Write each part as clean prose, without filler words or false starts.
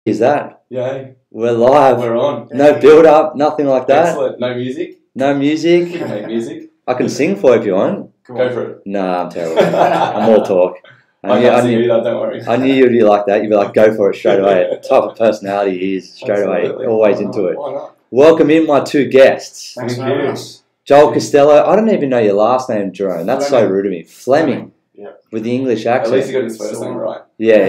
Is that? Yeah, We're live. we're on. No build up, nothing like that. Excellent. No music. No We music. can make music. I can sing for you if you want. Go for it. Nah, I'm terrible. I'm all talk. I can't sing either, don't worry. I knew you'd be like that. You'd be like, go for it straight away. The type of personality he is, straight Absolutely. away, always Why into not? it. Why not? Welcome in my two guests. Thank Thanks for you. having us. Joel Costello. I don't even know your last name, Jerome. That's so Fleming. rude of me. Fleming. Yeah. With the English At accent. least you got his first name right. Yeah.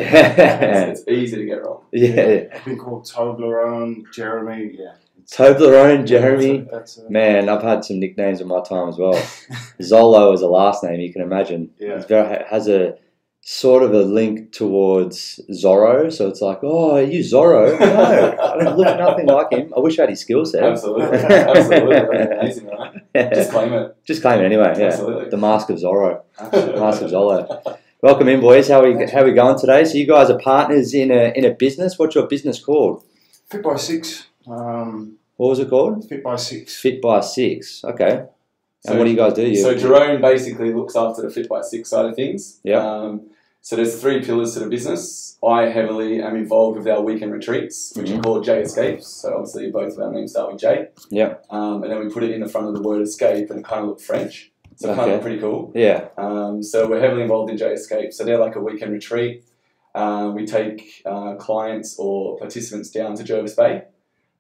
It's easy to get wrong. Yeah. I've been called Toblerone, Jeremy. Yeah. Toblerone, Jeremy. That's Man, I've had some nicknames in my time as well. Zolo is a last name, you can imagine. Yeah. It's very, has a sort of a link towards Zorro, so it's like, oh, are you Zorro? No, I don't look nothing like him. I wish I had his skill set. Absolutely. Absolutely. That's amazing, right? Just claim it. Just claim it anyway, yeah. Absolutely. The Mask of Zorro. Absolutely. Mask of Zolo. Welcome in, boys. How are we going today? So you guys are partners in a business. What's your business called? Fit by Six. What was it called? Fit by Six. Fit by Six. Okay. So- And what do you guys do? So Jerome basically looks after the Fit by Six side of things. Yeah. So there's three pillars to the business. I heavily am involved with our weekend retreats, which are called J Escapes. So obviously both of our names start with J. Yeah. And then we put it in the front of the word escape and it kind of looked French. So it kind of Okay. looked pretty cool. Yeah. So we're heavily involved in J Escape. So they're like a weekend retreat. We take clients or participants down to Jervis Bay.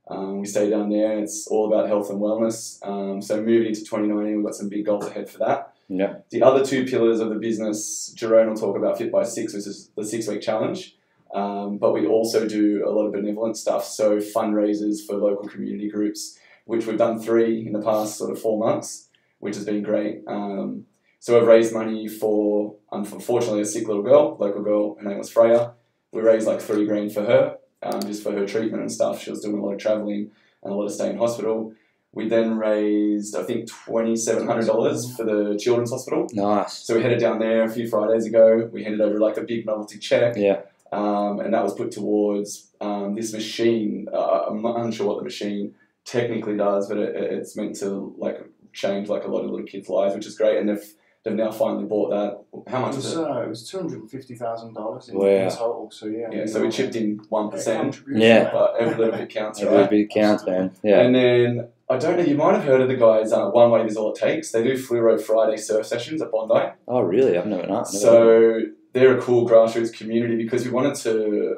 We stay down there and it's all about health and wellness. So moving into 2019, we've got some big goals ahead for that. Yeah. The other two pillars of the business, Jerome will talk about Fit by Six, which is the 6-week challenge. But we also do a lot of benevolent stuff. So fundraisers for local community groups, which we've done 3 in the past sort of 4 months, which has been great. So we've raised money for, unfortunately, a sick little girl, local girl. Her name was Freya. We raised like $3,000 for her, just for her treatment and stuff. She was doing a lot of traveling and a lot of stay in hospital. We then raised, I think, $2,700 for the children's hospital. Nice. So we headed down there a few Fridays ago. We handed over like a big novelty check. Yeah. And that was put towards this machine. I'm not unsure what the machine technically does, but it's meant to like change like a lot of little kids' lives, which is great. And they've now finally bought that. How much was it? It was $250,000 Wow. in total. So yeah. Yeah, so we chipped in 1%, contribution. Yeah. but every little bit counts, Every right? bit counts, man. Yeah. And then, I don't know, you might have heard of the guys, One Wave is All It Takes. They do Fluoro Friday surf sessions at Bondi. Oh, really? I've never known. So they're a cool grassroots community because we wanted to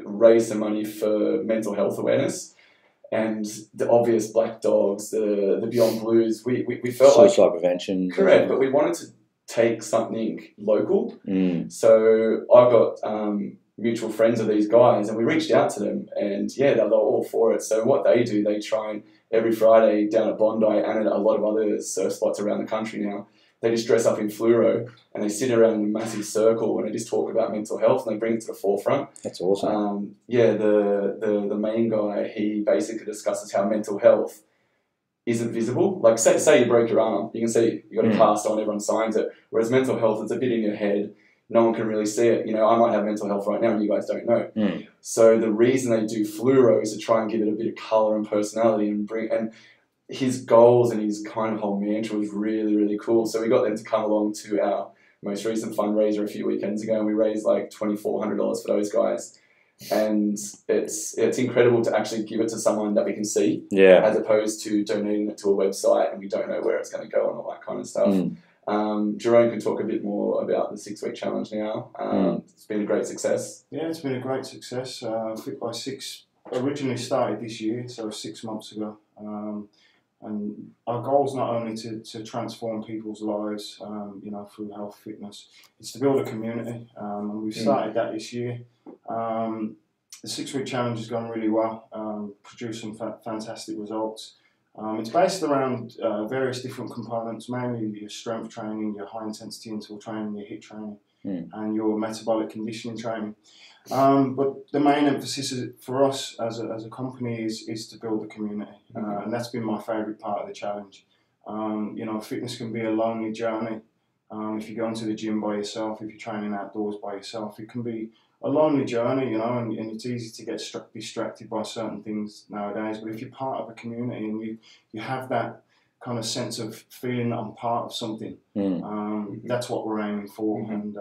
raise some money for mental health awareness and the obvious Black Dogs, the Beyond Blues. We felt Suicide like prevention. correct, but we wanted to take something local. Mm. So I've got mutual friends of these guys, and we reached out to them, and yeah, they're all for it. So what they do, they try and every Friday down at Bondi and at a lot of other surf spots around the country now, they just dress up in fluoro and they sit around in a massive circle and they just talk about mental health and they bring it to the forefront. That's awesome. The main guy, he basically discusses how mental health isn't visible. Like say you broke your arm, you can see you got a cast on, everyone signs it. Whereas mental health, it's a bit in your head. No one can really see it. You know, I might have mental health right now and you guys don't know. Mm. So the reason they do fluoro is to try and give it a bit of colour and personality and his goals and his kind of whole mantra was really, really cool. So we got them to come along to our most recent fundraiser a few weekends ago and we raised like $2,400 for those guys. And it's incredible to actually give it to someone that we can see Yeah. as opposed to donating it to a website and we don't know where it's going to go and all that kind of stuff. Mm. Jerome can talk a bit more about the 6-week challenge now. It's been a great success. Yeah, it's been a great success. Fit by Six originally started this year, so 6 months ago. And our goal is not only to transform people's lives, through health, fitness, it's to build a community. And we've started that this year. The 6-week challenge has gone really well, produced some fantastic results. It's based around various different components, mainly your strength training, your high intensity interval training, your HIIT training, and your metabolic conditioning training. But the main emphasis for us as a company is to build a community, and that's been my favourite part of the challenge. Fitness can be a lonely journey. If you go into the gym by yourself, if you're training outdoors by yourself, it can be a lonely journey, and it's easy to get distracted by certain things nowadays. But if you're part of a community and you have that kind of sense of feeling that I'm part of something, that's what we're aiming for. And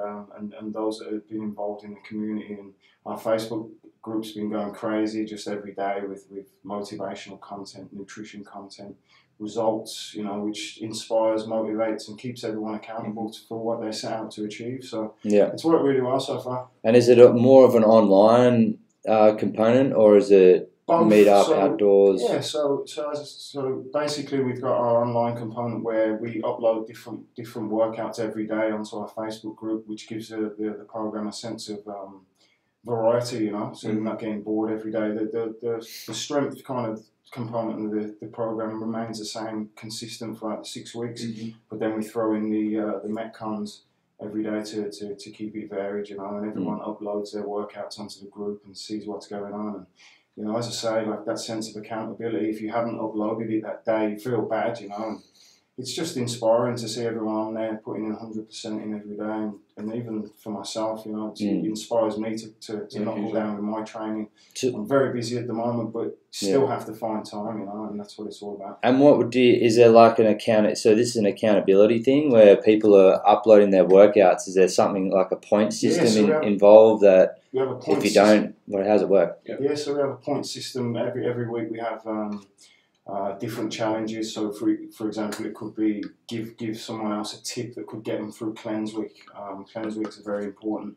those that have been involved in the community and our Facebook group's been going crazy just every day with motivational content, nutrition content, results, which inspires, motivates, and keeps everyone accountable for what they set out to achieve. So it's worked really well so far. And is it more of an online component, or is it meet up outdoors? Yeah, so basically we've got our online component where we upload different workouts every day onto our Facebook group, which gives the program a sense of variety, so you're not getting bored every day. The strength kind of component of the program remains the same, consistent throughout the 6 weeks, but then we throw in the Metcons every day to keep it varied, and everyone uploads their workouts onto the group and sees what's going on. And as I say, like that sense of accountability, if you haven't uploaded it that day, you feel bad, and it's just inspiring to see everyone on there putting in 100% in every day. And even for myself, it inspires me to knuckle down with my training. I'm very busy at the moment, but still have to find time, and that's what it's all about. And is there like an so this is an accountability thing where people are uploading their workouts? Is there something like a point system involved that we have a point if you don't, how does it work? Yeah, so we have a point system. Every week we have different challenges. So for example, it could be give someone else a tip that could get them through Cleanse Week. Cleanse Week is a very important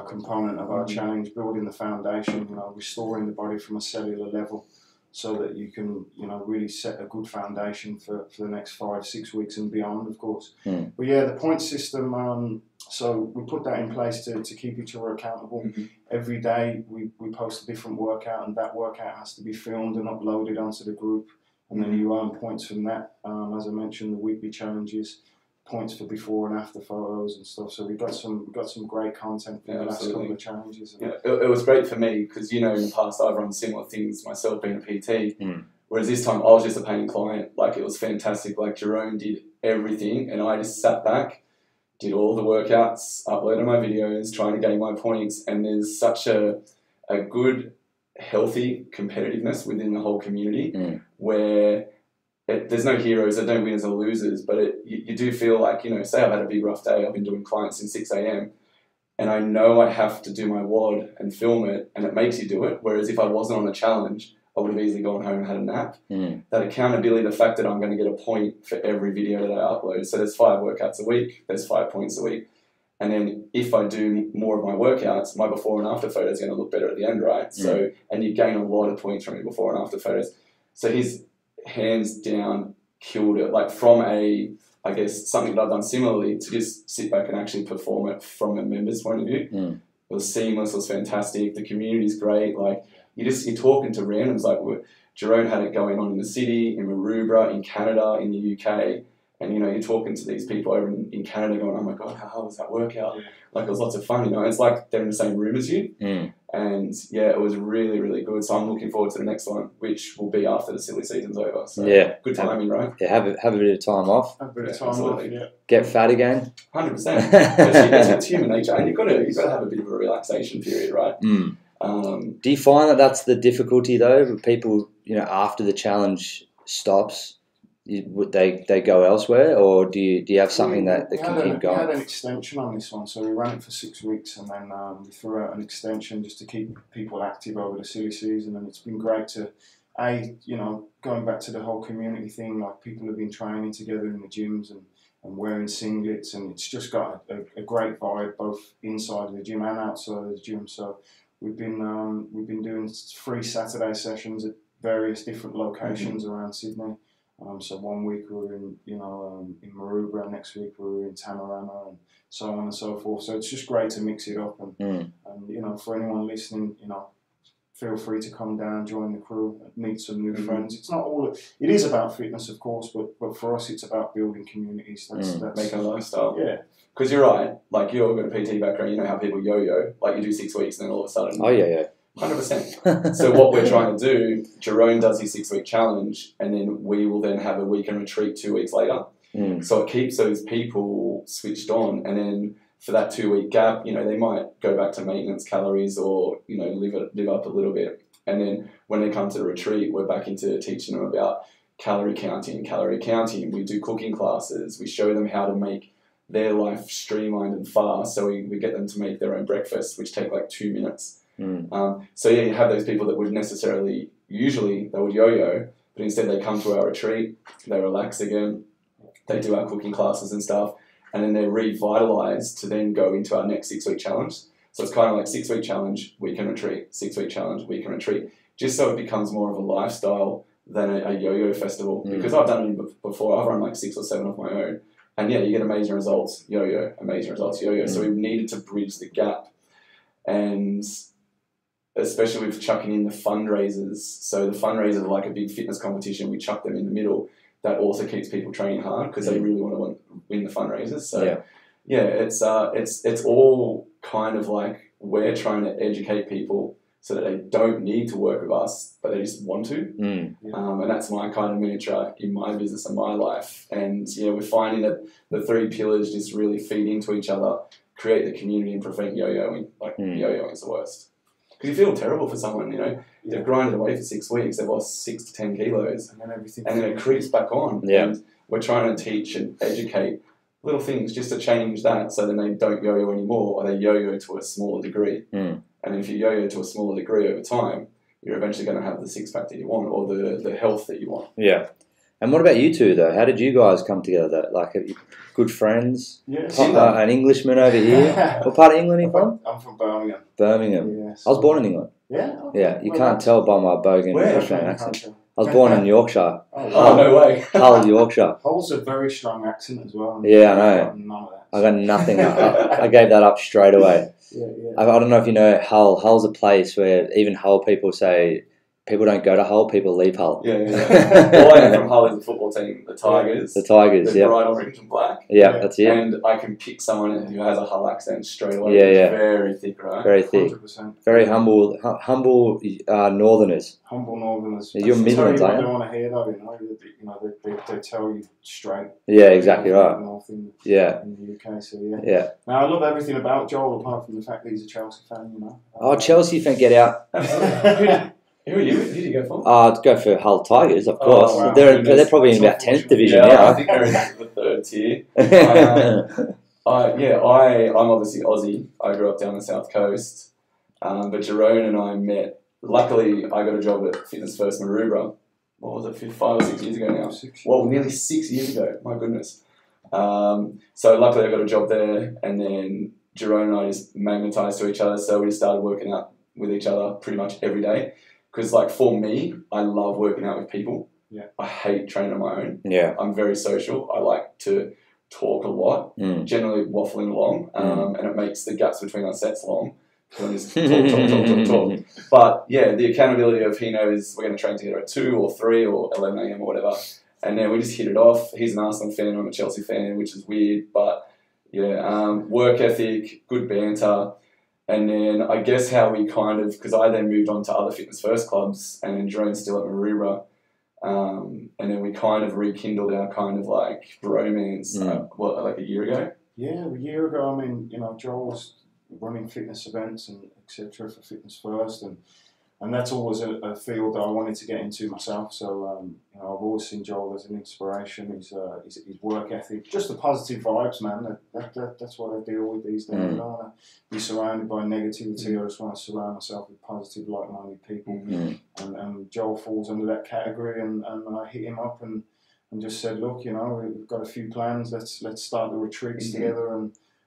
component of our challenge, building the foundation, restoring the body from a cellular level so that you can, really set a good foundation for the next 5-6 weeks and beyond, of course. But yeah, the point system, so we put that in place to keep each other accountable. Every day we post a different workout, and that workout has to be filmed and uploaded onto the group, and then you earn points from that. As I mentioned, the weekly challenges, points for before and after photos and stuff. So we've got some great content for the last couple of challenges. Yeah, it was great for me because, in the past I've run similar things myself being a PT, whereas this time I was just a paying client. Like, it was fantastic. Like, Jerome did everything and I just sat back, did all the workouts, uploaded my videos, trying to gain my points, and there's such a good, healthy competitiveness within the whole community where there's no heroes, there are no winners or losers, but you do feel like, say I've had a big rough day, I've been doing clients since 6 a.m, and I know I have to do my WOD and film it, and it makes you do it, whereas if I wasn't on a challenge, I would have easily gone home and had a nap. That accountability, the fact that I'm going to get a point for every video that I upload, so there's 5 workouts a week, there's 5 points a week, and then if I do more of my workouts, my before and after photo is going to look better at the end, right? So, and you gain a lot of points from your before and after photos. So he's hands down killed it, like from something that I've done similarly to just sit back and actually perform it from a member's point of view. It was seamless, it was fantastic, the community's great, like you're talking to randoms, like Jerome had it going on in the city, in Maroubra, in Canada, in the UK, and you're talking to these people over in Canada going, oh my God, how was that workout? Like, it was lots of fun, it's like they're in the same room as you. And yeah, it was really, really good. So I'm looking forward to the next one, which will be after the silly season's over. So good timing, right? Yeah, have a bit of time off. Have a bit of time off, yeah. Get fat again. 100%. It's human nature, and you've got to have a bit of a relaxation period, right? Do you find that that's the difficulty though? With people, after the challenge stops, would they go elsewhere, or do you have something that can keep going? We had an extension on this one, so we ran it for 6 weeks, and then we threw out an extension just to keep people active over the silly season, and it's been great to, going back to the whole community thing, like people have been training together in the gyms and wearing singlets, and it's just got a great vibe both inside of the gym and outside of the gym. So we've been doing free Saturday sessions at various different locations around Sydney. So one week we were in Maroubra, next week we were in Tamarama, and so on and so forth. So it's just great to mix it up, and for anyone listening, feel free to come down, join the crew, meet some new friends. It's not all. It is about fitness, of course, but for us, it's about building communities. That's making a lifestyle. Yeah. Because you're right. Like, you've got a PT background. You know how people yo-yo. Like, you do 6 weeks, and then all of a sudden. Oh yeah. 100%. So what we're trying to do, Jerome does his 6-week challenge, and then we will then have a weekend retreat 2 weeks later. So it keeps those people switched on, and then for that 2-week gap, they might go back to maintenance calories or live up a little bit, and then when they come to the retreat, we're back into teaching them about calorie counting. We do cooking classes. We show them how to make their life streamlined and fast. So we get them to make their own breakfast, which take like 2 minutes. So yeah, you have those people that would usually they would yo-yo, but instead they come to our retreat, they relax again, they do our cooking classes and stuff, and then they're revitalized to then go into our next 6-week challenge. So it's kind of like 6-week challenge, weekend retreat, 6-week challenge, weekend retreat, just so it becomes more of a lifestyle than a yo-yo festival. Because I've done it before, I've run like 6 or 7 of my own, and yeah, you get amazing results, yo-yo, amazing results, yo-yo. So we needed to bridge the gap, and especially with chucking in the fundraisers. So the fundraisers are like a big fitness competition, we chuck them in the middle. That also keeps people training hard because they really want to win the fundraisers. So yeah, it's all kind of like we're trying to educate people so that they don't need to work with us, but they just want to. And that's my kind of mantra in my business and my life. And yeah, we're finding that the 3 pillars just really feed into each other, create the community, and prevent yo-yoing. Like yo-yoing is the worst. Because you feel terrible for someone, you know. They've grinded away for 6 weeks, they've lost 6 to 10 kilos, and then it creeps back on. And we're trying to teach and educate little things just to change that, so then they don't yo-yo anymore, or they yo-yo to a smaller degree. And if you yo-yo to a smaller degree over time, you're eventually going to have the six-pack that you want, or the health that you want. Yeah. And what about you two, though? How did you guys come together? Like, are you good friends? Yes. An Englishman over here. What part of England are you from? I'm from Birmingham. Birmingham. Yes. I was born in England. Yeah? Okay. Yeah, you can't tell by my bogan Australian accent. I was born in Yorkshire. Oh, no way. Hull, Yorkshire. Hull's a very strong accent as well. Yeah, I know. None of that. I got nothing. I gave that up straight away. Yeah. I don't know if you know Hull. Hull's a place where even Hull people say people don't go to Hull, people leave Hull. Yeah. All I know from Hull is the football team, the Tigers. The Tigers, They're bright orange and black. Yeah, that's it. And I can pick someone who has a Hull accent straight away. Yeah. Very thick, right? Very thick. 100%. Very humble northerners. Humble northerners. You're Midlands, I aren't you? don't want to hear though, they tell you straight. Yeah, exactly right. North in Yeah. the UK, so yeah. Yeah. Now I love everything about Joel, apart from the fact that he's a Chelsea fan, you know. Oh, Chelsea fan, get out. Who are you? Who did you go for? I'd go for Hull Tigers, of course. Oh, wow. They're probably in about 10th division Yeah, now. I think they're in the 3rd tier. I'm obviously Aussie. I grew up down the south coast, but Jerome and I met. Luckily, I got a job at Fitness First Maroubra. What was it, 5 or 6 years ago now? Well, nearly 6 years ago. My goodness. So luckily, I got a job there, and then Jerome and I just magnetised to each other. So we just started working out with each other pretty much every day. Because, like, for me, I love working out with people. Yeah. I hate training on my own. Yeah. I'm very social. I like to talk a lot, generally waffling along, and it makes the gaps between our sets long. So I just talk. But, yeah, the accountability of he knows we're going to train together at 2 or 3 or 11 a.m. or whatever. And then we just hit it off. He's an Arsenal fan, I'm a Chelsea fan, which is weird. But, yeah, work ethic, good banter. And then I guess how we kind of, because I then moved on to other Fitness First clubs, and then Jerome's still at Maroubra, and then we kind of rekindled our kind of like bromance, like a year ago? Yeah, a year ago. I mean, you know, Joel was running fitness events and etc. for Fitness First, and that's always a field that I wanted to get into myself. So, you know, I've always seen Joel as an inspiration. His work ethic, just the positive vibes, man. That's what I deal with these days. I don't want to be surrounded by negativity. I just want to surround myself with positive, like-minded people. And Joel falls under that category. And I hit him up and just said, look, you know, we've got a few plans. Let's start the retreats together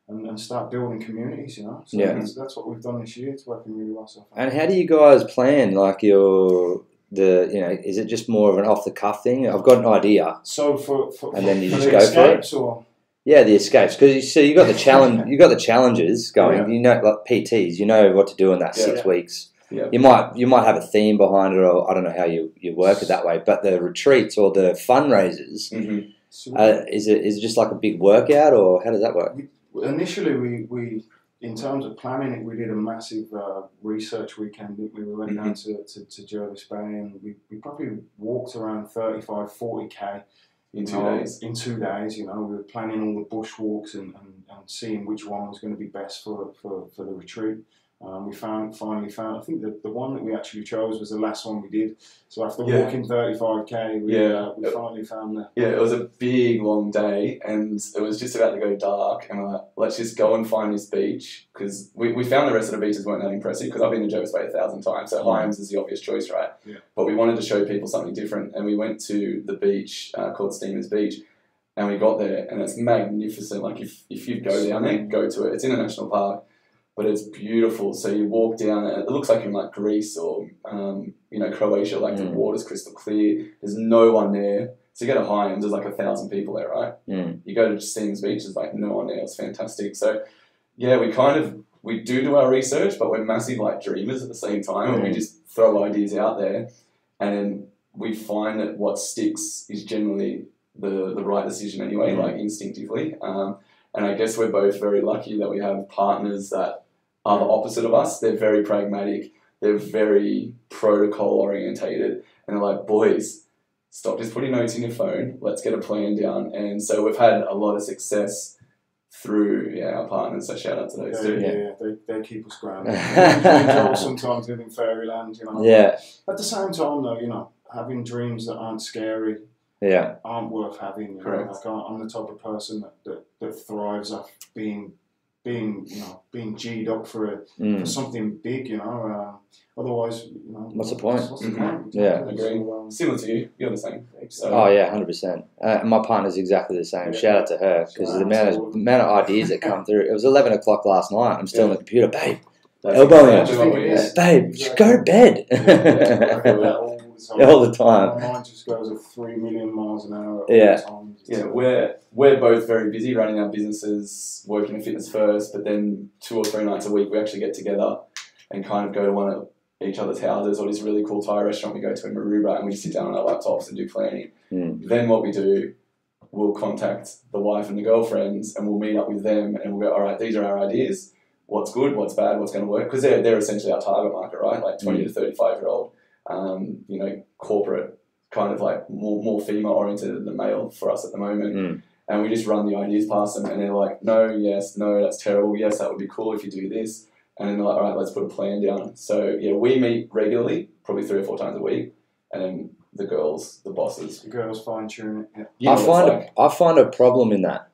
and start building communities, you know. So that's what we've done this year. It's working really well so far. And how do you guys plan? Like is it just more of an off the cuff thing? I've got an idea. So for and then you for just the go escapes, for it. or Yeah, the escapes, because you got the challenge. You got the challenges going. Yeah. You know, like PTs. You know what to do in that 6 weeks. Yeah. You might have a theme behind it, or I don't know how you work it that way. But the retreats or the fundraisers, is it just like a big workout, or how does that work? Initially, we in terms of planning it, we did a massive research weekend. We went down to Jervis Bay, and we probably walked around 35-40k in 2 days. In 2 days, you know, we were planning all the bushwalks and seeing which one was going to be best for the retreat. We finally found. I think the one that we actually chose was the last one we did. So after Yeah. walking 35k, we finally found that. Yeah, it was a big, long day, and it was just about to go dark, and we're like, let's just go and find this beach, because we found the rest of the beaches weren't that impressive, because I've been to Jervis Bay 1,000 times, so Hyams is the obvious choice, right? Yeah. But we wanted to show people something different, and we went to the beach called Steamers Beach, and we got there, and it's magnificent. Like, if you go down there, go to it. It's in a national park, but it's beautiful. So you walk down, and it looks like you're in like Greece or Croatia. Like the water's crystal clear. There's no one there. So you go to Hyams, there's like 1,000 people there, right? You go to Steamers Beach, there's like no one there. It's fantastic. So yeah, we do our research, but we're massive like dreamers at the same time, and we just throw ideas out there, and then we find that what sticks is generally the right decision anyway, like instinctively. And I guess we're both very lucky that we have partners that are the opposite of us. They're very pragmatic. They're very protocol orientated. And they're like, boys, stop just putting notes in your phone. Let's get a plan down. And so we've had a lot of success through our partners. So shout out to those two. Yeah, they keep us grounded. Sometimes live in fairyland, Yeah. At the same time, though, having dreams that aren't scary aren't worth having. Correct. Like I'm the type of person that thrives off being G'd up for something big. Otherwise, what's the point? What's the point? Yeah. Agree. Similar to you, you're the same. So, Oh yeah, 100%. My partner's exactly the same. Yeah. Shout out to her, because the amount of ideas that come through. It was 11 o'clock last night. I'm still on the computer, babe. that's Elbowing exactly what we it. did. Babe, just go to bed. All the time. My mind just goes at 3 million miles an hour all Yeah. the time. Yeah, we're both very busy running our businesses, working in fitness first, but then 2 or 3 nights a week we actually get together and kind of go to one of each other's houses, or this really cool Thai restaurant we go to in Maroubra, and we sit down on our laptops and do planning. Then what we do, we'll contact the wife and the girlfriends, and we'll meet up with them, and we'll go, all right, these are our ideas. What's good, what's bad, what's going to work? Because they're essentially our target market, right? Like 20 to 35-year-old, corporate, kind of like more female oriented than male for us at the moment. And we just run the ideas past them, and they're like, no, yes, no, that's terrible. Yes, that would be cool if you do this. And then they're like, all right, let's put a plan down. So yeah, we meet regularly, probably 3 or 4 times a week, and then the girls, the bosses. The girls fine tune it. You know what it's like. I find a problem in that,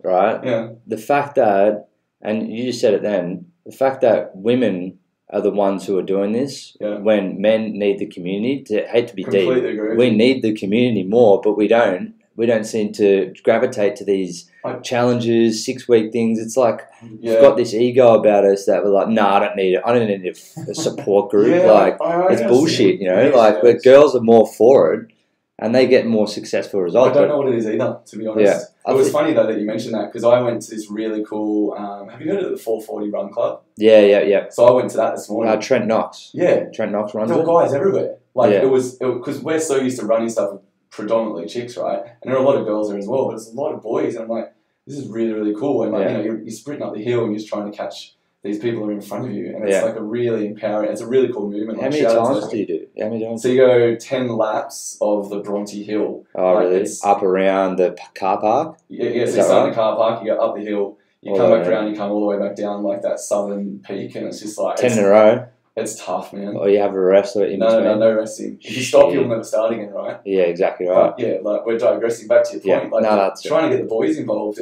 right? Yeah. The fact that, and you just said it then, the fact that women are the ones who are doing this when men need the community. Hate to be Completely deep, agree. we need the community more, but we don't. We don't seem to gravitate to these challenges, 6-week things. It's like we've got this ego about us that we're like, I don't need it. I don't need a support group. It's bullshit, Like, where girls are more for it and they get more successful results. I don't know what it is either, to be honest. Yeah. It was funny though that you mentioned that, because I went to this really cool. Have you heard of the 440 Run Club? Yeah. So I went to that this morning. Trent Knox. Yeah. Trent Knox runs There it. were guys everywhere. It was because we're so used to running stuff with predominantly chicks, right? And there are a lot of girls there as well, but it's a lot of boys. And I'm like, this is really, really cool. And you're sprinting up the hill and you're just trying to catch these people who are in front of you. And it's like a really empowering, it's a really cool movement. How many times do you do? How many times? So you go 10 laps of the Bronte Hill. Oh, really? Up around the car park? Yeah, so you start in the car park, you go up the hill, you come back around, you come all the way back down like that southern peak, and it's just like 10 in a row. It's tough, man. Or you have a rest in between. No resting. If you stop, you'll never start again, right? Yeah, exactly right. But we're digressing back to your point. That's trying to get the boys involved.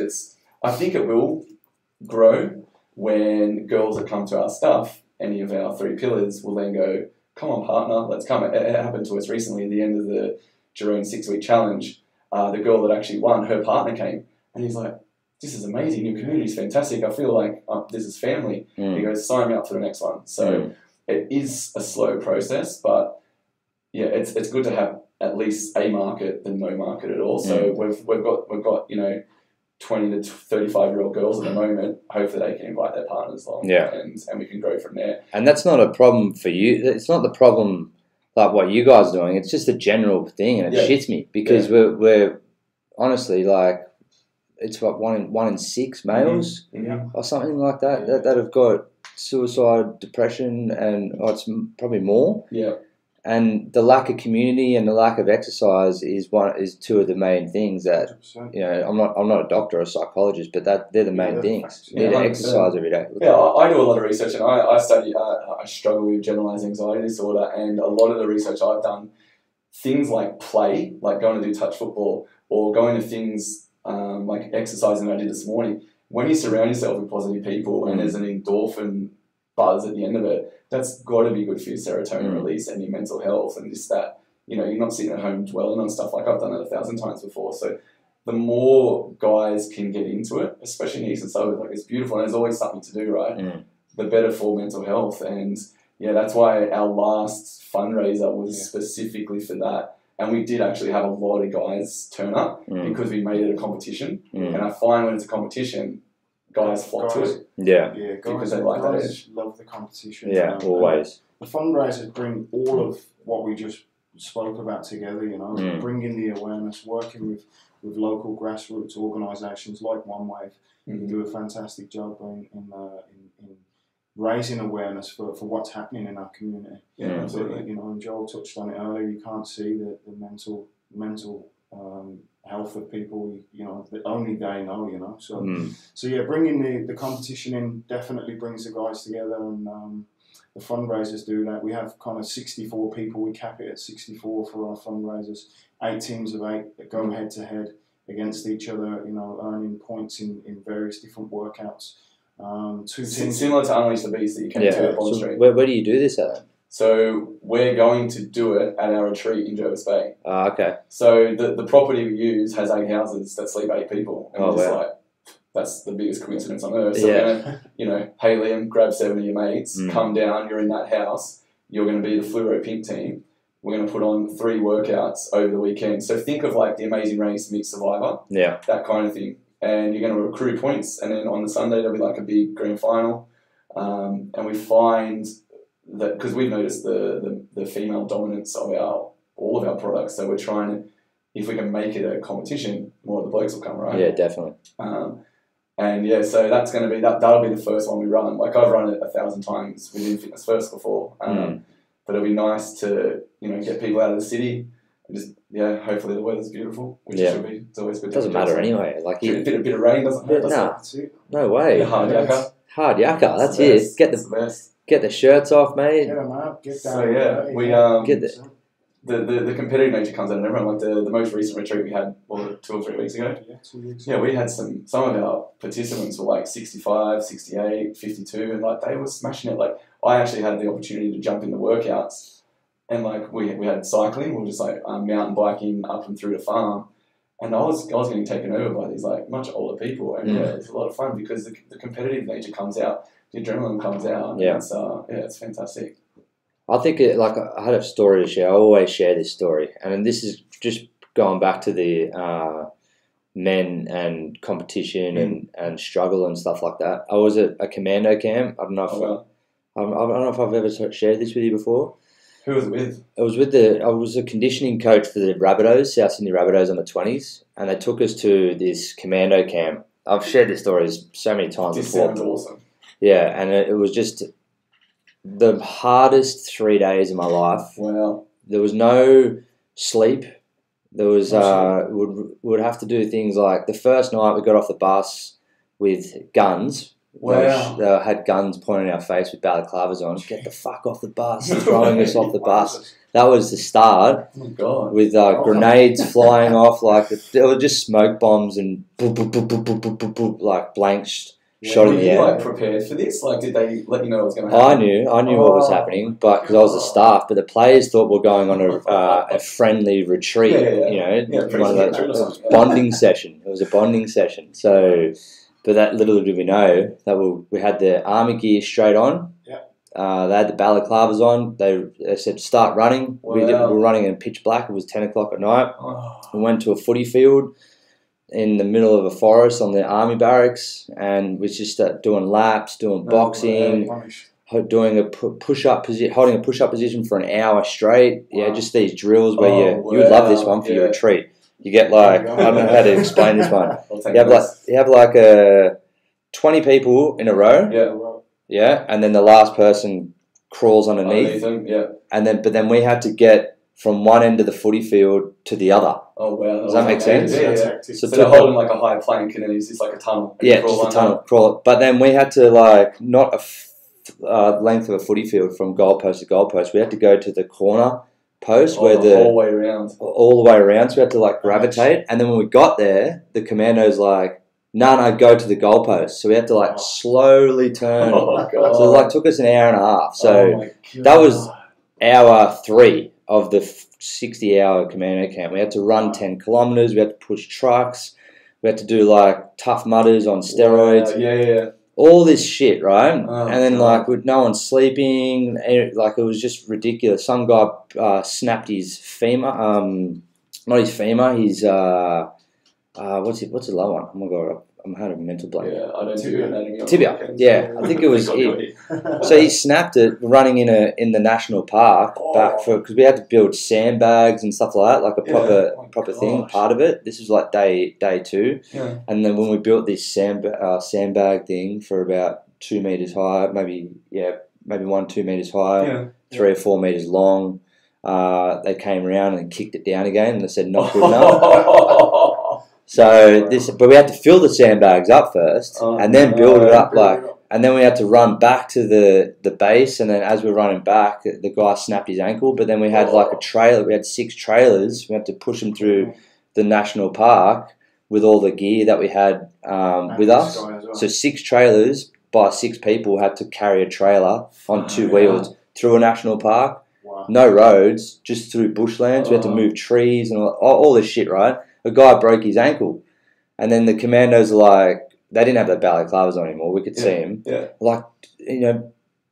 I think it will grow when girls that come to our stuff, any of our 3 pillars, will then go, come on, partner, let's come. It happened to us recently at the end of the Jerome 6-week challenge. The girl that actually won, her partner came, and he's like, this is amazing, your community's fantastic, I feel like this is family. He goes, sign me up for the next one. So it is a slow process, but yeah, it's good to have at least a market than no market at all. So we've got 20 to 35-year-old girls at the moment. Hopefully they can invite their partners along, and we can grow from there. And that's not a problem for you. It's not the problem like what you guys are doing. It's just a general thing, and it shits me because we're honestly like, it's what one in 6 males or something like that that have got suicide, depression, and it's probably more. Yeah. And the lack of community and the lack of exercise is two of the main things that 100%. I'm not a doctor or a psychologist, but they're the main things. You need to 100%. exercise every day. Yeah, I do a lot of research, and I study. I struggle with generalized anxiety disorder, and a lot of the research I've done, things like play, like going to do touch football, or going to things like exercising that I did this morning. When you surround yourself with positive people, and there's an endorphin buzz at the end of it, that's got to be good for your serotonin release and your mental health, and just that, you're not sitting at home dwelling on stuff. Like, I've done it 1,000 times before. So the more guys can get into it, especially in eastern suburbs, like, it's beautiful and there's always something to do, right? The better for mental health. And yeah, that's why our last fundraiser was specifically for that. And we did actually have a lot of guys turn up because we made it a competition. And I find when it's a competition, guys flock to it. Yeah, because they like guys love the competition. Yeah, always. The fundraisers bring all of what we just spoke about together. Bringing the awareness, working with local grassroots organisations like OneWave, who do a fantastic job in raising awareness for what's happening in our community. Yeah, absolutely. And Joel touched on it earlier. You can't see the mental health of people, that only they know, So yeah, bringing the competition in definitely brings the guys together, and the fundraisers do that. We have kind of 64 people. We cap it at 64 for our fundraisers. 8 teams of 8 that go head to head against each other, earning points in various different workouts. 2 teams similar to Unleash the Beast that you came to at Bond Street. Where do you do this at? So we're going to do it at our retreat in Jervis Bay. Okay. So the property we use has 8 houses that sleep 8 people. And we're just like, that's the biggest coincidence on earth. So we're gonna, hey Liam, grab 7 of your mates, come down, you're in that house, you're going to be the Fluoro Pink team. We're going to put on 3 workouts over the weekend. So think of like the Amazing Race meets Survivor. Yeah. That kind of thing. And you're going to accrue points, and then on the Sunday there'll be like a big grand final. And we find that, because we've noticed the female dominance of all of our products, so we're trying to, if we can make it a competition, more of the blokes will come, right? Yeah, definitely. And yeah, so that's going to be that'll be the first one we run. Like, I've run it 1,000 times within Fitness First before, but it'll be nice to get people out of the city. And just hopefully the weather's beautiful, which should be. It's always good. It doesn't matter anyway. Like, a bit of rain doesn't matter. No way. Hard yakka. Hard yakka. That's it. Get the shirts off, mate. Get them up. Get down. So yeah, we the competitive nature comes out in everyone. Like the most recent retreat we had, 2 or 3 weeks ago. Yeah, 2 weeks. Yeah, we had some of our participants were like 65, 68, 52, and like they were smashing it. Like, I actually had the opportunity to jump in the workouts, and like we had cycling. We were just like mountain biking up and through the farm, and I was getting taken over by these like much older people, and it's a lot of fun because the competitive nature comes out, the adrenaline comes out. And it's fantastic. I think I had a story to share. I always share this story, and this is just going back to the men and competition and struggle and stuff like that. I was at a commando camp. I don't know if I've ever shared this with you before. Who was it with? I was a conditioning coach for the Rabbitohs, South Sydney Rabbitohs on the 20s, and they took us to this commando camp. I've shared this story so many times before. Sounds awesome. Yeah, and it was just the hardest 3 days of my life. Wow. There was no sleep. There was would have to do things like, the first night we got off the bus with guns. Wow. They had guns pointing in our face with balaclavas on. Get the fuck off the bus. Throwing us off the bus. That was the start. Oh my God. With grenades flying off. Like, there were just smoke bombs and boop, boop, boop, boop, boop, boop, boop, boop, like blanks. Shot in the air. Were you prepared for this? Like, did they let you know what was going to happen? I knew what was happening, but because I was the staff. But the players thought we were going on a friendly retreat. One of those bonding session. It was a bonding session. So, but that little did we know that we had the army gear straight on. Yeah. They had the balaclavas on. They said start running. Wow. We were running in pitch black. It was 10 o'clock at night. Oh. We went to a footy field in the middle of a forest on the army barracks, and we just started doing laps, doing boxing, doing a push-up position, holding a push-up position for an hour straight. Wow. Yeah, just these drills where you would love this one for your retreat. You get like, I don't know how to explain this one. You have like 20 people in a row. Yeah. Yeah, and then the last person crawls underneath them, yeah. And then we had to get from one end of the footy field to the other. Oh wow! Does that make sense? Yeah. So they're holding like a high plank, and then it's just like a tunnel. Yeah, just a tunnel, crawl. But then we had to like not a length of a footy field from goalpost to goalpost. We had to go to the corner post where the whole way around. All the way around. So we had to like gravitate, and then when we got there, the commando's like, "No, go to the goalpost." So we had to like slowly turn. Oh god! So it like took us an hour and a half. So that was hour 3 of the 60-hour commando camp. We had to run 10 kilometers. We had to push trucks. We had to do like tough mudders on steroids. Yeah. All this shit, right? Oh, and then like with no one sleeping, like it was just ridiculous. Some guy snapped his femur. Not his femur. His what's the low one? Oh my god, I'm having a mental blank. Yeah, I don't do anatomy. Tibia. Yeah, I think it was it. So he snapped it running in the national park back because we had to build sandbags and stuff like that, like a proper thing. Part of it. This was like day 2, and then when we built this sandbag thing for about 2 meters high, maybe 1-2 meters high, 3 or 4 meters long. They came around and kicked it down again, and they said not good enough. So but we had to fill the sandbags up first, and then build it up and then we had to run back to the base, and then as we were running back, the guy snapped his ankle. But then we had like a trailer. We had 6 trailers. We had to push them through the national park with all the gear that we had with us. Well. So 6 trailers by 6 people had to carry a trailer on 2 wheels through a national park. Wow. No roads, just through bushlands. We had to move trees and all this shit, right? A guy broke his ankle, and then the commandos are like, they didn't have their balaclavas on anymore. We could see him. Yeah. Like,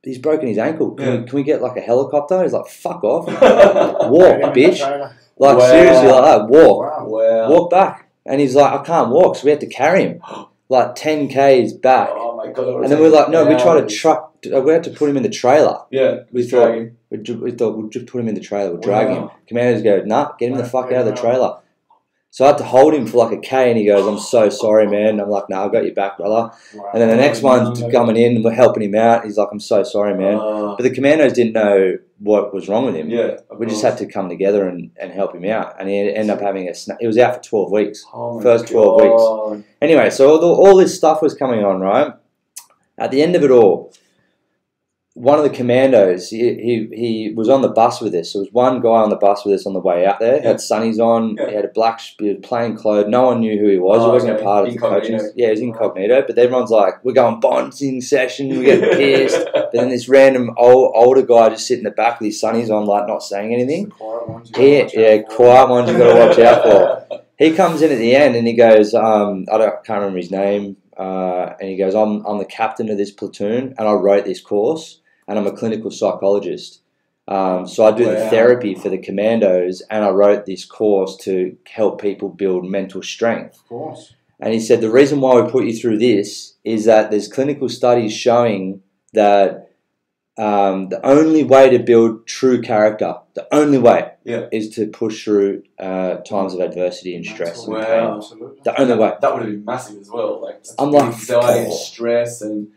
he's broken his ankle. Can we get like a helicopter? He's like, fuck off. Walk, bitch. Like, seriously, like that. Walk. Wow. Walk back. And he's like, I can't walk, so we had to carry him. Like 10 Ks back. Oh my god. And then we're like, no, we tried to truck. We had to put him in the trailer. Yeah. We thought we'd just put him in the trailer. We'll drag him. Commandos go, nah, get him the fuck out of the trailer. So I had to hold him for like a K, and he goes, I'm so sorry, man. And I'm like, no, I've got your back, brother. Wow. And then the next one's coming in, and we're helping him out. He's like, I'm so sorry, man. But the commandos didn't know what was wrong with him. Yeah, we just had to come together and help him out. And he ended up having he was out for 12 weeks. First 12 weeks. Anyway, so all this stuff was coming on, right? At the end of it all, one of the commandos, he was on the bus with us. So there was one guy on the bus with us on the way out there. He had sunnies on. He had a black plain clothes. No one knew who he was. He wasn't a part of the coaching. Yeah, he was incognito. But everyone's like, we're going bonding session. We're getting pissed. But then this random older guy just sitting in the back with his sunnies on, like not saying anything. Quiet ones you got to watch out for. He comes in at the end and he goes, can't remember his name. And he goes, I'm the captain of this platoon, and I wrote this course. And I'm a clinical psychologist. So I do the therapy for the commandos, and I wrote this course to help people build mental strength. Of course. And he said, the reason why we put you through this is that there's clinical studies showing that the only way to build true character, the only way is to push through times of adversity and stress and pain. Absolutely. The only way. That would have been massive as well. Like, I'm like, anxiety, stress, and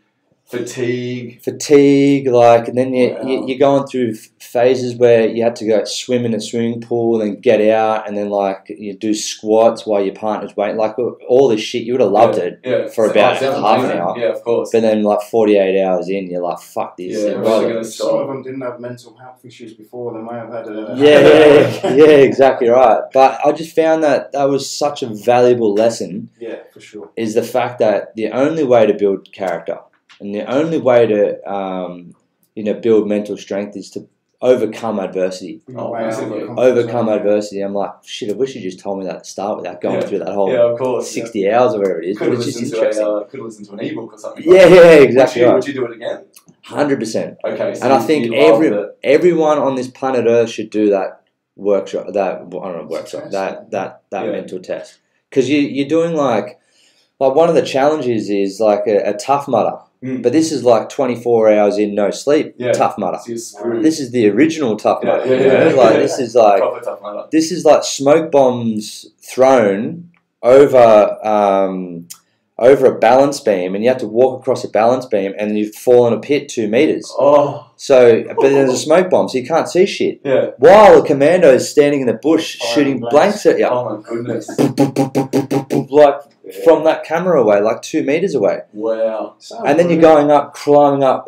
fatigue, like, and then you're going through phases where you had to go swim in a swimming pool and get out, and then like you do squats while your partner's waiting, like all this shit. You would have loved it for about half an hour. Yeah, of course. But then like 48 hours in, you're like, fuck this. Some of them didn't have mental health issues before. They may have had a... Yeah, exactly right. But I just found that was such a valuable lesson. Yeah, for sure. Is the fact that the only way to build character and the only way to build mental strength is to overcome adversity. Overcome adversity. I'm like, shit, I wish you just told me that to start without going through that whole 60 hours or whatever it is. Could have listened to an ebook or something. Yeah, exactly. Would you do it again? 100%. Okay. So and I think everyone on this planet Earth should do that workshop, that mental test. Because you're doing like one of the challenges is like a Tough Mudder. But this is like 24 hours in no sleep. Tough Mudder. This is the original Tough Mudder. This is like proper Tough Mudder. This is like smoke bombs thrown over over a balance beam, and you have to walk across a balance beam, and you fall in a pit 2 meters. Oh. So, but there's a smoke bomb, so you can't see shit. Yeah. While the commando is standing in the bush shooting blanks at you. Oh my goodness. Like from that camera away, like 2 meters away. Wow. And then you're going up, climbing up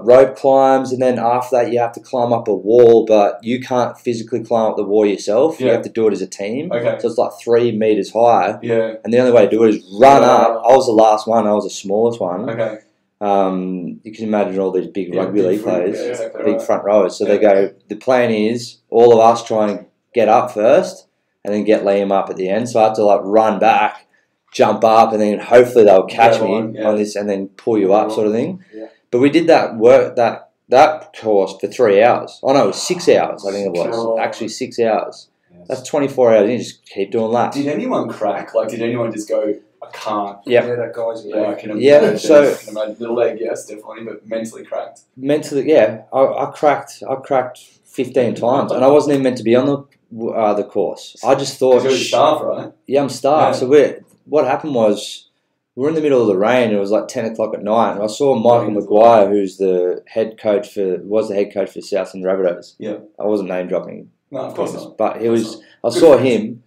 rope climbs, and then after that you have to climb up a wall, but you can't physically climb up the wall yourself. You have to do it as a team. Okay. So it's like 3 meters high. Yeah. And the only way to do it is run up. I was the last one. I was the smallest one. Okay. You can imagine all these big rugby league players, exactly front rowers. So they go, the plan is all of us try and get up first and then get Liam up at the end. So I have to like run back, jump up, and then hopefully they'll catch me on this and then pull you up sort of thing. Yeah. But we did that course for 3 hours. Oh no, it was 6 hours, I think it was. Actually 6 hours. Yes. That's 24 hours. You just keep doing laps. Did anyone crack? Like, did anyone just go, I can't? Yep. Yeah, that guy's I can imagine. Yeah, so I can imagine. The leg, yes, definitely, but mentally cracked. Mentally, yeah. I cracked 15 times, and I wasn't even meant to be on the course. I just thought... You're staff, right? Yeah, I'm staff. Yeah. So what happened was, we're in the middle of the rain, and it was like 10 o'clock at night, and I saw Michael Maguire, who's was the head coach for South End Rabbitohs. Yeah. I wasn't name dropping. No, of course not. But he was... I saw him,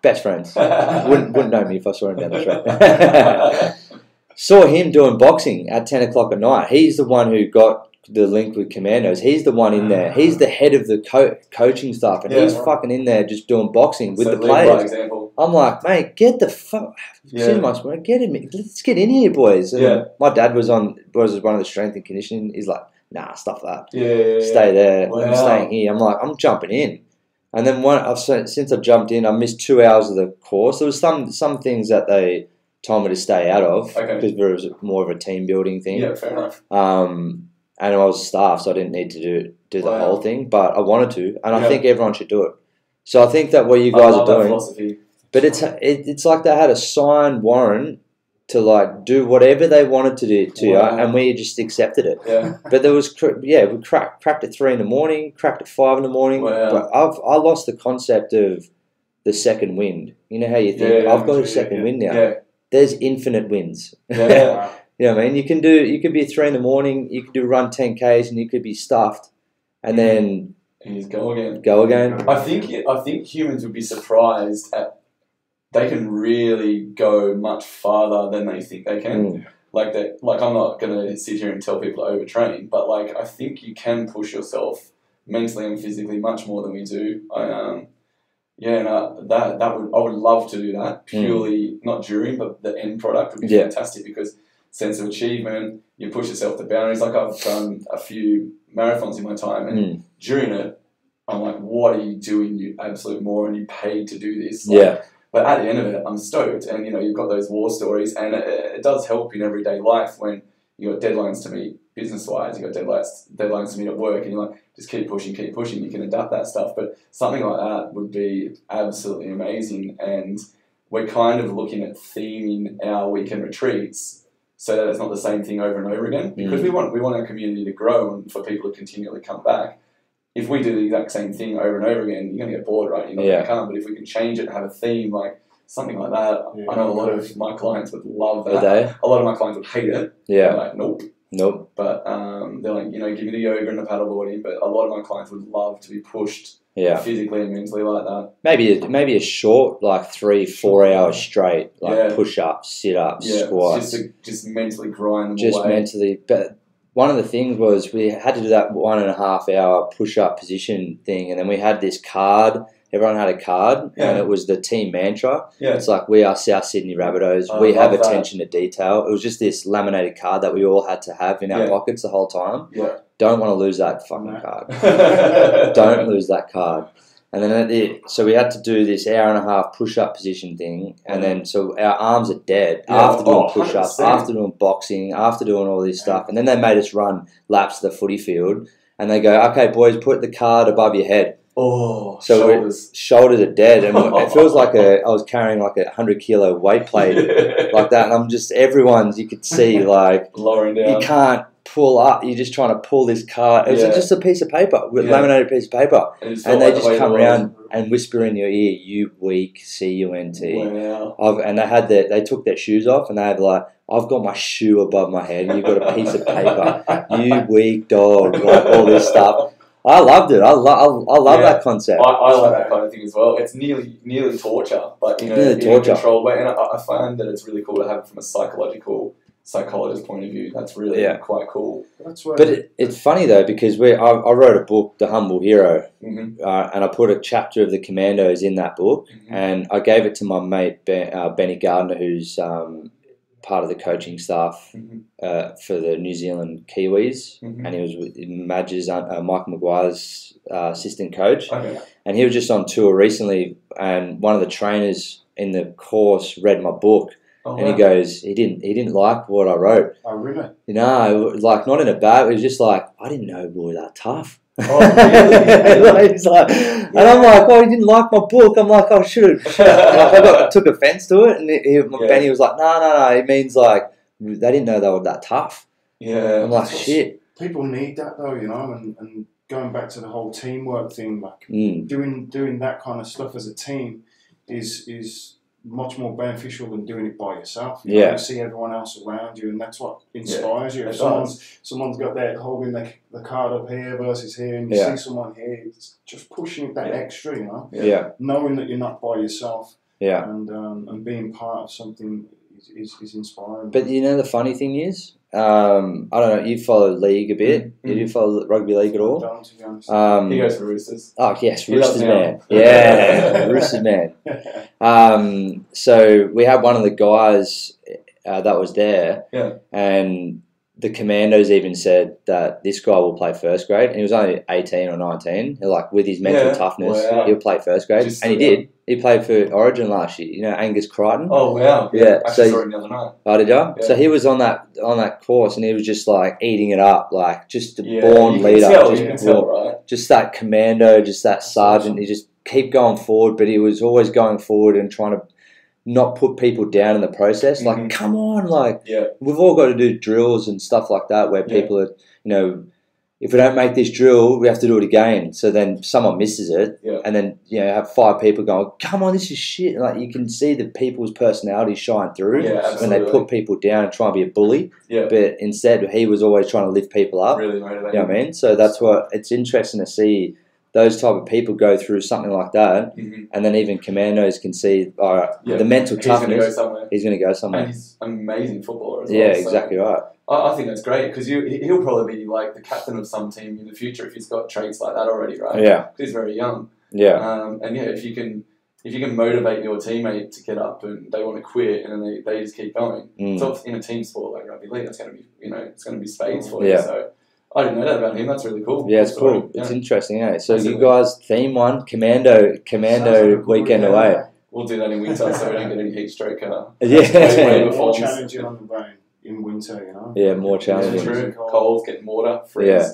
best friends. wouldn't know me if I saw him down the street. Saw him doing boxing at 10 o'clock at night. He's the one who got the link with Commandos. He's the one in there. He's the head of the coaching staff, and he's fucking in there just doing boxing with the players. By example. I'm like, mate, get the fuck. Excuse my swear, get him. Let's get in here, boys. And my dad was one of the strength and conditioning. He's like, nah, stuff that. Stay there. Wow. I'm staying here. I'm like, I'm jumping in. And then since I jumped in, I missed 2 hours of the course. There was some things that they told me to stay out of because there was more of a team building thing. Yeah, fair enough. And I was staff, so I didn't need to do the whole thing, but I wanted to, and I think everyone should do it. So I think that what you guys are doing, philosophy. But it's like they had a signed warrant to like do whatever they wanted to do to you, and we just accepted it. Yeah. But there was we cracked at 3 a.m, cracked at 5 a.m. Wow. But I lost the concept of the second wind. You know how you think I've got a second wind now. Yeah. There's infinite winds. Yeah. You know what I mean? You could be at 3 a.m, you could run 10Ks, and you could be stuffed, and then just go again. Go again. I think humans would be surprised at. They can really go much farther than they think they can. Like I'm not gonna sit here and tell people to overtrain, but like I think you can push yourself mentally and physically much more than we do. I would love to do that purely not during, but the end product would be fantastic because sense of achievement. You push yourself to boundaries. Like I've done a few marathons in my time, and during it, I'm like, "What are you doing? You absolute moron! You paid to do this." Like, but at the end of it, I'm stoked, and you've got those war stories, and it does help in everyday life when you got deadlines to meet business-wise, you got deadlines to meet at work, and you're like, just keep pushing. You can adapt that stuff, but something like that would be absolutely amazing, and we're kind of looking at theming our weekend retreats so that it's not the same thing over and over again, because we want our community to grow and for people to continually come back. If we do the exact same thing over and over again, you're going to get bored, right? You're not going to come. But if we can change it and have a theme, like something like that, I know a lot of my clients would love that. A lot of my clients would hate it. Yeah. They're like, nope. But they're like, give me the yoga and the paddleboarding. But a lot of my clients would love to be pushed physically and mentally like that. Maybe a short, like 3-4 hours straight, like push-ups, sit-ups, squats. Just mentally grind them just away. Mentally, but... One of the things was we had to do that 1.5 hour push-up position thing, and then we had this card. Everyone had a card, and it was the team mantra. Yeah. It's like, we are South Sydney Rabbitohs. We have attention to detail. It was just this laminated card that we all had to have in our pockets the whole time. Yeah. Don't want to lose that fucking card. Don't lose that card. And then so we had to do this 1.5 hour push-up position thing, and then so our arms are dead after doing push-ups, after doing boxing, after doing all this stuff. And then they made us run laps to the footy field, and they go, okay, boys, put the card above your head. Oh, so shoulders are dead, and it feels like I was carrying like 100-kilo weight plate like that, and I'm just, you could see like lowering down. You can't pull up. You're just trying to pull this card. It was just a piece of paper, laminated piece of paper, and they just come around and whisper in your ear, "You weak cunt." Wow. And they took their shoes off, and they had like, "I've got my shoe above my head, and you've got a piece of paper. You weak dog," like all this stuff. I loved it. I love that concept. I like that kind of thing as well. It's nearly torture, but in a controlled way. And I find that it's really cool to have it from a psychologist point of view. That's really quite cool. But it's funny though, because I wrote a book, The Humble Hero, and I put a chapter of the Commandos in that book, and I gave it to my mate Benny Gardner, who's part of the coaching staff for the New Zealand Kiwis, and he was Madge's, Michael Maguire's assistant coach, and he was just on tour recently, and one of the trainers in the course read my book. And he goes, he didn't like what I wrote. Oh, really? Like not in a bad way. It was just like, I didn't know we were that tough. Oh, really? He's like, and I'm like, well, he didn't like my book. I'm like, I should have. I took offence to it, and Benny was like, no. It means like they didn't know they were that tough. Yeah. I'm like, shit. People need that though, and going back to the whole teamwork thing, like doing that kind of stuff as a team is much more beneficial than doing it by yourself. You see everyone else around you, and that's what inspires you. If someone's got that holding the card up here versus here, and you see someone here, it's just pushing that extra, knowing that you're not by yourself, and being part of something is inspiring. But the funny thing is, I don't know, you follow league a bit. Did you follow rugby league at all? Don't, to be honest. He goes for Roosters. Oh yes, Roosters man. Yeah, Roosters man. So we had one of the guys that was there, and the Commandos even said that this guy will play first grade, and he was only 18 or 19. Like with his mental toughness, he'll play first grade, and he did. He played for Origin last year. Angus Crichton. Oh wow! Yeah, I saw him the other night. Oh, did you? Yeah. So he was on that course, and he was just like eating it up, like just a born leader. You can tell, right? Just that commando, just that sergeant. He just keep going forward, but he was always going forward and trying to not put people down in the process. Like, come on, we've all got to do drills and stuff like that where people are, if we don't make this drill, we have to do it again. So then someone misses it, and then have 5 people going, come on, this is shit. Like you can see the people's personalities shine through when they put people down and try and be a bully. But instead, he was always trying to lift people up. Really motivating. You know what I mean? So that's what it's interesting to see. Those type of people go through something like that, and then even Commandos can see the mental toughness. He's going to go somewhere. And he's an amazing footballer as well. Yeah, exactly right. I think that's great because he'll probably be like the captain of some team in the future if he's got traits like that already, right? Yeah, he's very young. Yeah, if you can motivate your teammate to get up and they want to quit and then they just keep going. So in a team sport like rugby league, that's going to be it's going to be spades for you. So I didn't know that about him. That's really cool. Yeah, it's cool. It's interesting, eh? So you guys theme one Commando weekend away. We'll do that in winter so we don't get any heat stroke. More challenging on the brain in winter, Yeah, more challenging. True. Cold, get mortar, freeze. Yeah.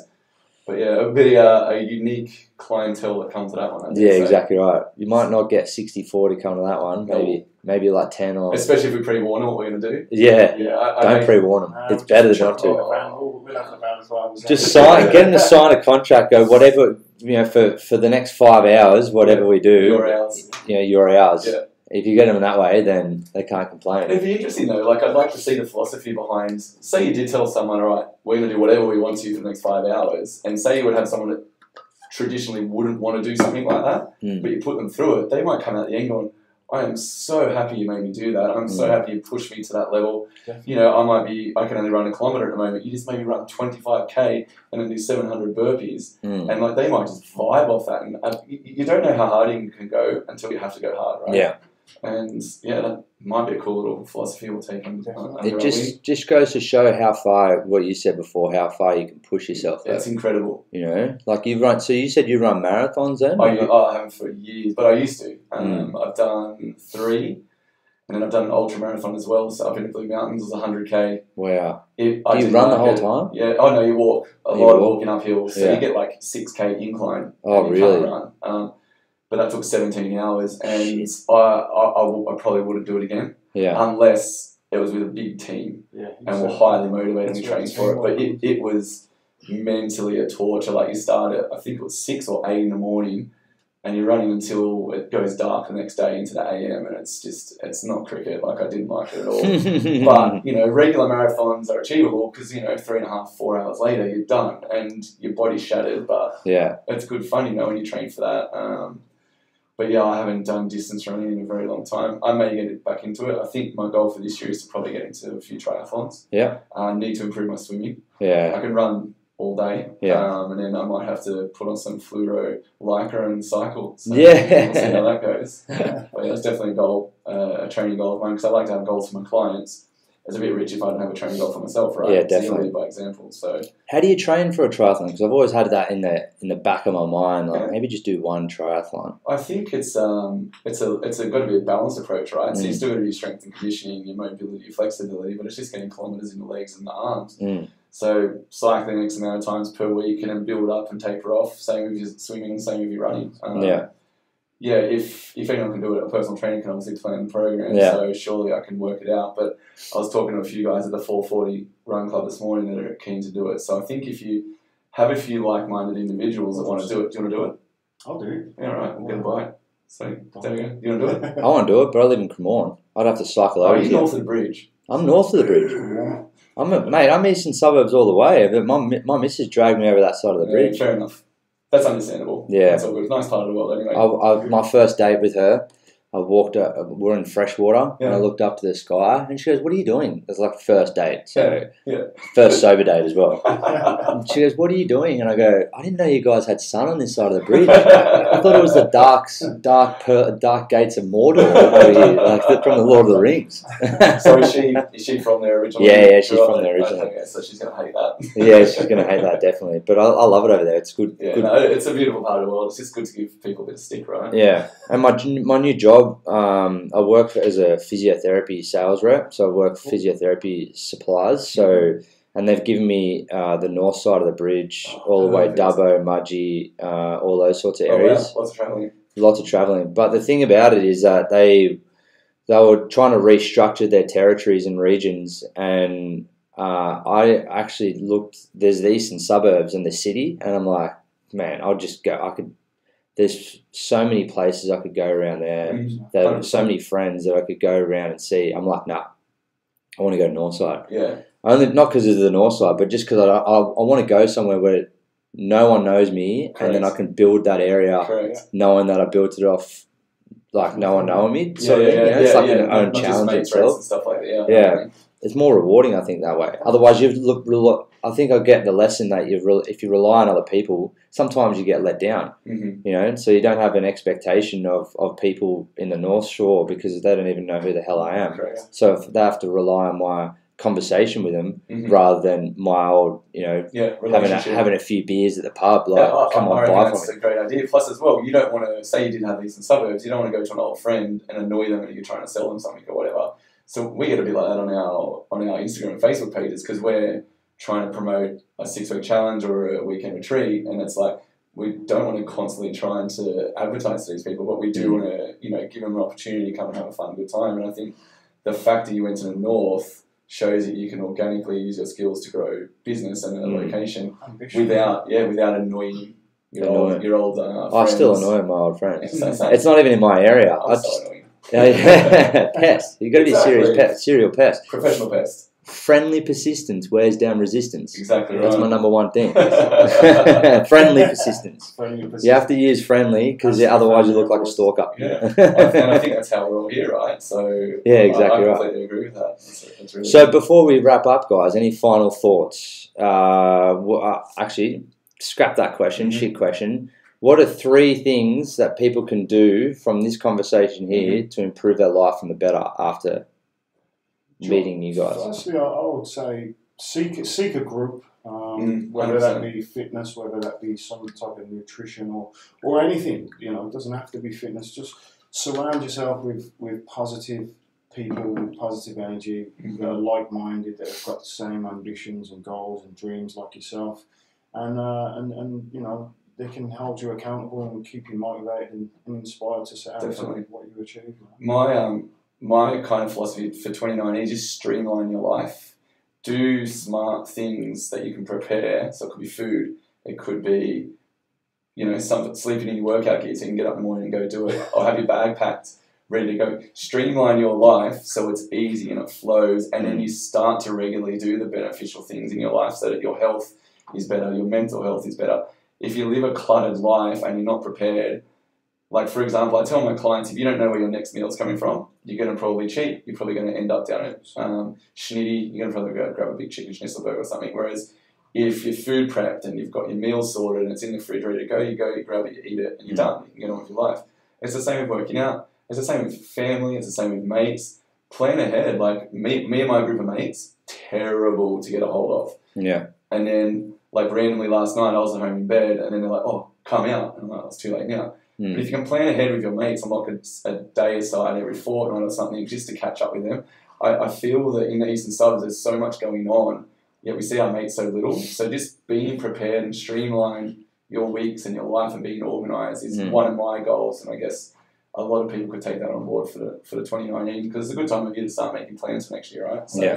But a bit a unique clientele that comes to that one. Yeah, exactly right. You might not get 60-40 coming to that one. Maybe like 10 or... Especially if we pre-warn them what we're going to do. Yeah. Don't pre-warn them. It's better than not to. We'll have the van as well. Just get them to sign a contract. Go whatever for the next 5 hours. Whatever we do, your hours. Your hours. Yeah. If you get them that way, then they can't complain. It'd be interesting though. Like I'd like to see the philosophy behind. Say you did tell someone, all right, we're going to do whatever we want to for the next 5 hours, and say you would have someone that traditionally wouldn't want to do something like that, but you put them through it, they might come out the end going, I am so happy you made me do that. I'm so happy you pushed me to that level. Definitely. I can only run 1 kilometre at the moment. You just made me run 25k and then do 700 burpees. And they might just vibe off that. And you don't know how hard you can go until you have to go hard, right? Yeah. And that might be a cool little philosophy we'll take on. It just goes to show how far, what you said before, how far you can push yourself. It's incredible. Like you run. So you said you run marathons then? I haven't for years, but I used to. I've done 3, and then I've done an ultra marathon as well. So up in the Blue Mountains was 100k. Wow. Do you run the whole time? Yeah. Oh no, you walk. A lot of walking up hills. So you get like 6k incline. Oh really? Run. But that took 17 hours, and I probably wouldn't do it again. Yeah. Unless it was with a big team, Yeah, and we're highly motivated and That's we trained what for it. But teamwork it was mentally a torture. Like you start at, I think it was 6 or 8 in the morning, and you're running until it goes dark the next day into the AM, and it's not cricket. Like, I didn't like it at all. But, you know, regular marathons are achievable because, you know, 3.5, 4 hours later, you're done and your body's shattered. But Yeah. it's good fun, you know, when you train for that. But yeah, I haven't done distance running in a very long time. I may get back into it. I think my goal for this year is to probably get into a few triathlons. Yeah. I need to improve my swimming. I Yeah. can run all day, and then I might have to put on some fluoro lycra and cycle. So Yeah. we'll see how that goes. But yeah, it's definitely a goal, a training goal of mine, because I like to have goals for my clients. It's a bit rich if I don't have a training goal for myself, right? Yeah, So you gotta definitely. lead by example. So How do you train for a triathlon? Because I've always had that in the back of my mind. Like, Yeah. maybe just do one triathlon. I think it's got to be a balanced approach, right? So you still got to do your strength and conditioning, your mobility, your flexibility, but it's just getting kilometers in the legs and the arms. Mm. So cycling X amount of times per week and then build up and taper off. Same with your swimming, same with your running. Yeah, if anyone can do it, a personal trainer can obviously plan the program, so surely I can work it out. But I was talking to a few guys at the 440 Run Club this morning that are keen to do it. So I think if you have a few like-minded individuals that want to do it, do you want to do it? I'll do it. Yeah, all right, we'll get a bite. So there we go. You want to do it? I want to do it, but I live in Cremorne. I'd have to cycle over. You're north of the bridge. I'm north of the bridge. I'm eastern suburbs all the way, but my missus dragged me over that side of the bridge. Fair enough. That's understandable. Yeah. That's all good. Nice part of the world anyway. My first date with her, I walked up, we're in freshwater, and I looked up to the sky, and she goes, "What are you doing?" It's like first date, so first sober date as well. And she goes, "What are you doing?" And I go, "I didn't know you guys had sun on this side of the bridge. I thought it was the dark gates of Mordor over here, like from the Lord of the Rings." So is she from there originally? Yeah, she's from there originally. Okay, so she's gonna hate that. Yeah, she's gonna hate that definitely. But I love it over there. It's good. Yeah, good. No, it's a beautiful part of the world. It's just good to give people a bit of stick, right? Yeah, and my new job, I work as a physiotherapy sales rep. So I work for physiotherapy supplies. So and they've given me the north side of the bridge, all the way Dubbo, Mudgee, all those sorts of areas. Wow. Lots of travelling. Lots of travelling. But the thing about it is that they were trying to restructure their territories and regions, and I actually looked. There's the eastern suburbs and the city, and I'm like, man, I'll just go. There's so many places I could go around there. There's so many friends that I could go around and see. I'm like, nah, I want to go north side. Yeah. Only not because of the north side, but just because I want to go somewhere where no one knows me, and then I can build that area, knowing that I built it off, like no one knowing me. So it's like an own challenge itself. And stuff like that. Yeah. It's more rewarding, I think, that way. Otherwise, I think I get the lesson that if you rely on other people, sometimes you get let down. Mm-hmm. You know, so you don't have an expectation of people in the North Shore because they don't even know who the hell I am. Correct. So if they have to rely on my conversation with them rather than my old, having a few beers at the pub, like, come on, buy from me. That's a great idea. Plus, as well, you don't want to say you didn't have these in suburbs. You don't want to go to an old friend and annoy them and you're trying to sell them something or whatever. So we get to be like that on our Instagram and Facebook pages because we're trying to promote a 6-week challenge or a weekend retreat, and it's like we don't want to constantly trying to advertise to these people, but we do want to give them an opportunity to come and have a fun, good time. And I think the fact that you went to the north shows that you can organically use your skills to grow business and a location without annoying your old friends. I still annoy my old friends. It's it's not even in my area. Pest. You've got to be a serial pest. Professional pest. Friendly persistence wears down resistance. Exactly right. That's my number one thing. Friendly persistence. You have to use friendly because otherwise you look like a stalker. Yeah, and I think that's how we're all here, right? So yeah, exactly I completely agree with that. That's really so before we wrap up, guys, any final thoughts? Actually, scrap that question. Shit question. What are 3 things that people can do from this conversation here to improve their life for the better after meeting you guys? Firstly, I would say seek a group, whether that be fitness, whether that be some type of nutrition or anything. It doesn't have to be fitness. Just surround yourself with positive people, with positive energy, that are like-minded, that have got the same ambitions and goals and dreams like yourself, and they can hold you accountable and keep you motivated and inspired to set out to what you achieve. my kind of philosophy for 2019 is just streamline your life. Do smart things that you can prepare. So it could be food. It could be, sleeping in your workout gear so you can get up in the morning and go do it. Or have your bag packed, ready to go. Streamline your life so it's easy and it flows. And then you start to regularly do the beneficial things in your life so that your health is better, your mental health is better. If you live a cluttered life and you're not prepared, like for example, I tell my clients, if you don't know where your next meal is coming from, you're going to probably cheat. You're probably going to end up down at Schnitty. You're going to probably go grab a big chicken schnitzel burger or something. Whereas if you're food prepped and you've got your meal sorted and it's in the fridge ready to go, you grab it, you eat it, and you're done. You can get on with your life. It's the same with working out. It's the same with family. It's the same with mates. Plan ahead. Like me and my group of mates, terrible to get a hold of. Yeah. And then like randomly last night I was at home in bed and then they're like, oh, come out. And I'm like, it's too late now. But if you can plan ahead with your mates, I'm like a day aside every fortnight or something just to catch up with them. I feel that in the eastern suburbs there's so much going on, yet we see our mates so little. So just being prepared and streamline your weeks and your life and being organised is one of my goals. And I guess a lot of people could take that on board for the 2019 because it's a good time of year to start making plans for next year, right? So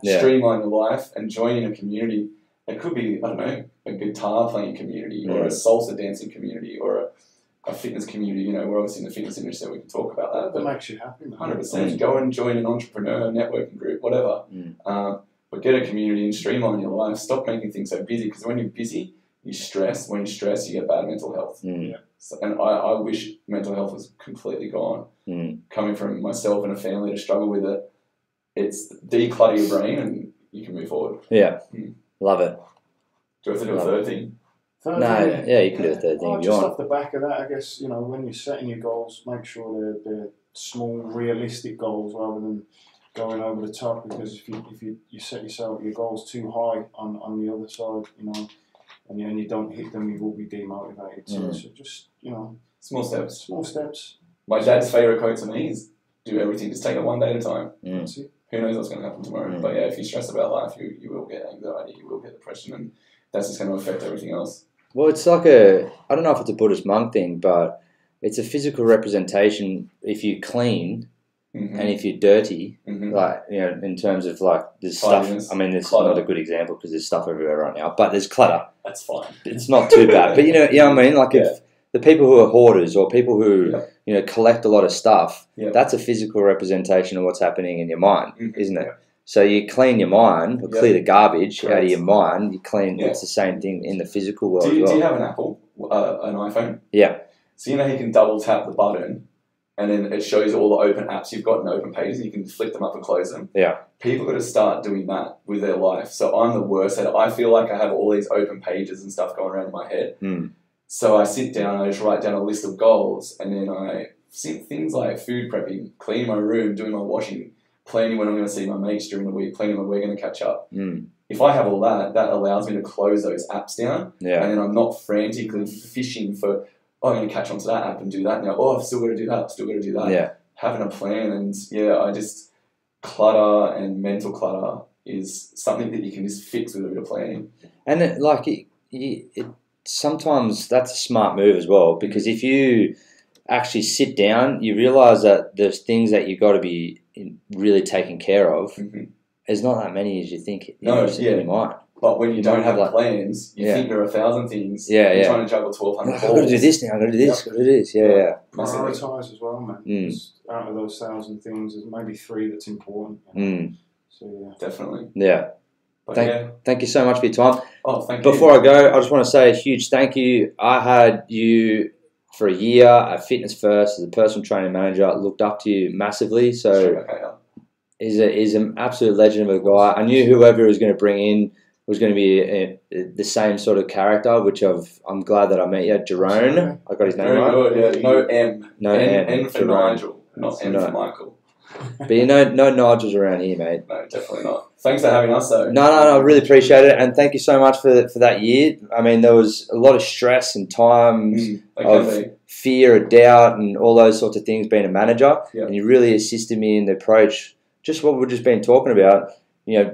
streamline your life and joining a community. It could be, I don't know, a guitar playing community or a salsa dancing community or a fitness community. We're obviously in the fitness industry, so we can talk about that. But makes you happy. 100%. Go and join an entrepreneur, networking group, whatever. But get a community and streamline your life. Stop making things so busy because when you're busy, you stress. When you stress, you get bad mental health. So, and I wish mental health was completely gone. Coming from myself and a family to struggle with it, it's declutter your brain and you can move forward. Yeah. Love it. Do you have to do a third thing? You can do a third thing if you just want. off the back of that, I guess, when you're setting your goals, make sure they're small, realistic goals rather than going over the top, because if you set yourself your goals too high on the other side, and you don't hit them, you will be demotivated. So just, small steps. Small steps. My dad's favourite quote to me is, do everything, just take it one day at a time. That's it. Who knows what's going to happen tomorrow? But yeah, if you stress about life, you will get anxiety, you will get depression, and that's just going to affect everything else. Well, it's like I don't know if it's a Buddhist monk thing, but it's a physical representation. If you clean and if you're dirty, like, in terms of like there's stuff. I mean, this is not a good example because there's stuff everywhere right now, but there's clutter. That's fine. It's not too bad. But you know what I mean? Like if the people who are hoarders or people who, collect a lot of stuff, that's a physical representation of what's happening in your mind, isn't it? So you clean your mind, or clear the garbage out of your mind, you clean, it's the same thing in the physical world as well. Do you have an Apple, an iPhone? Yeah. So you can double tap the button and then it shows you all the open apps you've got and open pages and you can flick them up and close them. Yeah. People got to start doing that with their life. So I'm the worst at it. I feel like I have all these open pages and stuff going around in my head. So I sit down, I just write down a list of goals and then I think things like food prepping, cleaning my room, doing my washing, planning when I'm going to see my mates during the week, planning when we're going to catch up. If I have all that allows me to close those apps down. And then I'm not frantically fishing for, I'm going to catch onto that app and do that now. I've still got to do that. Yeah. Having a plan and I just, clutter and mental clutter is something that you can just fix with a bit of planning. And it sometimes that's a smart move as well, because if you actually sit down, you realise that there's things that you've got to be really taken care of. There's not that many as you think in your mind. But when you don't have plans, you think there are 1,000 things. You're trying to juggle 1,200 balls. I've got to do this now, I've got to do this, I've got to do this. Prioritise as well, man. Out of those 1,000 things, there's maybe 3 that's important. So, definitely. Yeah. Thank you so much for your time. Oh, thank you. Before I go, I just want to say a huge thank you. I had you for a year at Fitness First as a personal training manager. I looked up to you massively. So he's an absolute legend of a guy. I knew whoever he was going to bring in was going to be the same sort of character, which I'm glad that I met you. Jerome, I got his name right. Good, No M. No M. M. N for Nigel, not M for Michael. But no Nigels around here, mate. No, definitely not. Thanks for having us, though. No, I really appreciate it, and thank you so much for that year. I mean, there was a lot of stress and times of fear, doubt, and all those sorts of things being a manager, and you really assisted me in the approach, just what we've just been talking about,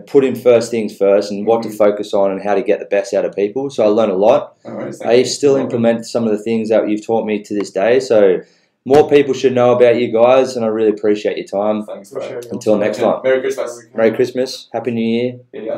putting first things first and what to focus on and how to get the best out of people. So I learned a lot. I still implement some of the things that you've taught me to this day, so more people should know about you guys, and I really appreciate your time. Thanks, Appreciate your Until time. next time. Merry Christmas. Merry Christmas. Happy New Year. Yeah.